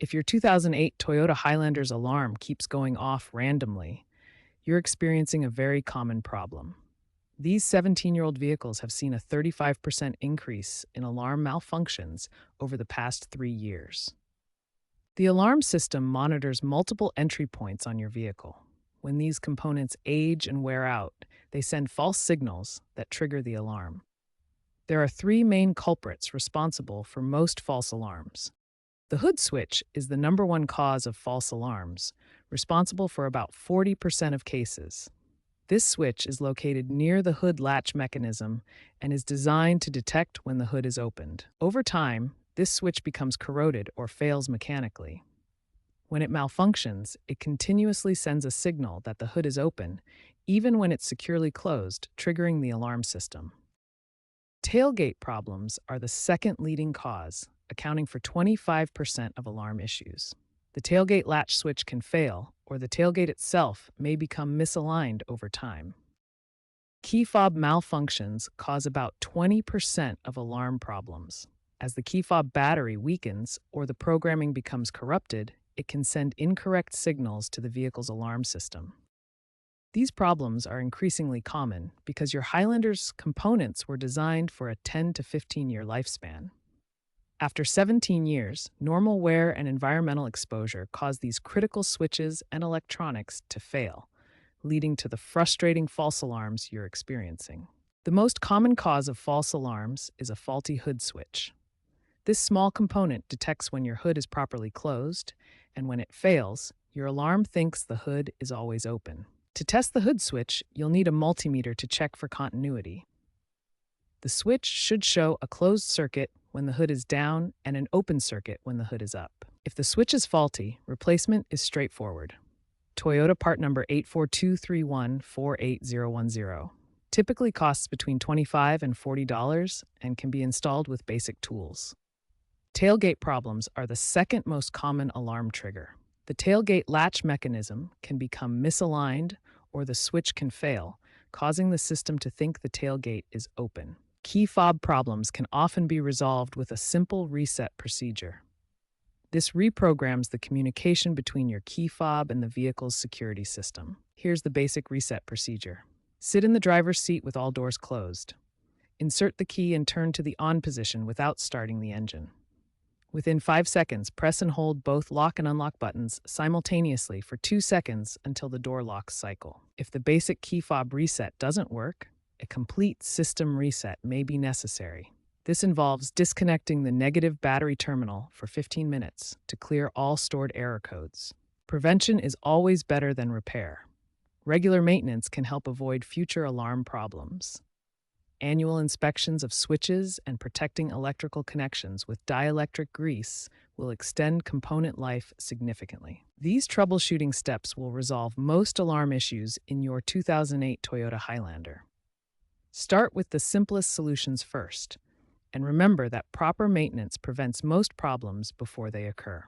If your 2008 Toyota Highlander's alarm keeps going off randomly, you're experiencing a very common problem. These 17-year-old vehicles have seen a 35% increase in alarm malfunctions over the past 3 years. The alarm system monitors multiple entry points on your vehicle. When these components age and wear out, they send false signals that trigger the alarm. There are three main culprits responsible for most false alarms. The hood switch is the number one cause of false alarms, responsible for about 40% of cases. This switch is located near the hood latch mechanism and is designed to detect when the hood is opened. Over time, this switch becomes corroded or fails mechanically. When it malfunctions, it continuously sends a signal that the hood is open, even when it's securely closed, triggering the alarm system. Tailgate problems are the second leading cause, accounting for 25% of alarm issues. The tailgate latch switch can fail, or the tailgate itself may become misaligned over time. Key fob malfunctions cause about 20% of alarm problems. As the key fob battery weakens or the programming becomes corrupted, it can send incorrect signals to the vehicle's alarm system. These problems are increasingly common because your Highlander's components were designed for a 10 to 15-year lifespan. After 17 years, normal wear and environmental exposure cause these critical switches and electronics to fail, leading to the frustrating false alarms you're experiencing. The most common cause of false alarms is a faulty hood switch. This small component detects when your hood is properly closed, and when it fails, your alarm thinks the hood is always open. To test the hood switch, you'll need a multimeter to check for continuity. The switch should show a closed circuit when the hood is down and an open circuit when the hood is up. If the switch is faulty, replacement is straightforward. Toyota part number 84231-48010. Typically costs between $25 and $40 and can be installed with basic tools. Tailgate problems are the second most common alarm trigger. The tailgate latch mechanism can become misaligned or the switch can fail, causing the system to think the tailgate is open. Key fob problems can often be resolved with a simple reset procedure. This reprograms the communication between your key fob and the vehicle's security system. Here's the basic reset procedure. Sit in the driver's seat with all doors closed. Insert the key and turn to the on position without starting the engine. Within 5 seconds, press and hold both lock and unlock buttons simultaneously for 2 seconds until the door locks cycle. If the basic key fob reset doesn't work, a complete system reset may be necessary. This involves disconnecting the negative battery terminal for 15 minutes to clear all stored error codes. Prevention is always better than repair. Regular maintenance can help avoid future alarm problems. Annual inspections of switches and protecting electrical connections with dielectric grease will extend component life significantly. These troubleshooting steps will resolve most alarm issues in your 2008 Toyota Highlander. Start with the simplest solutions first, and remember that proper maintenance prevents most problems before they occur.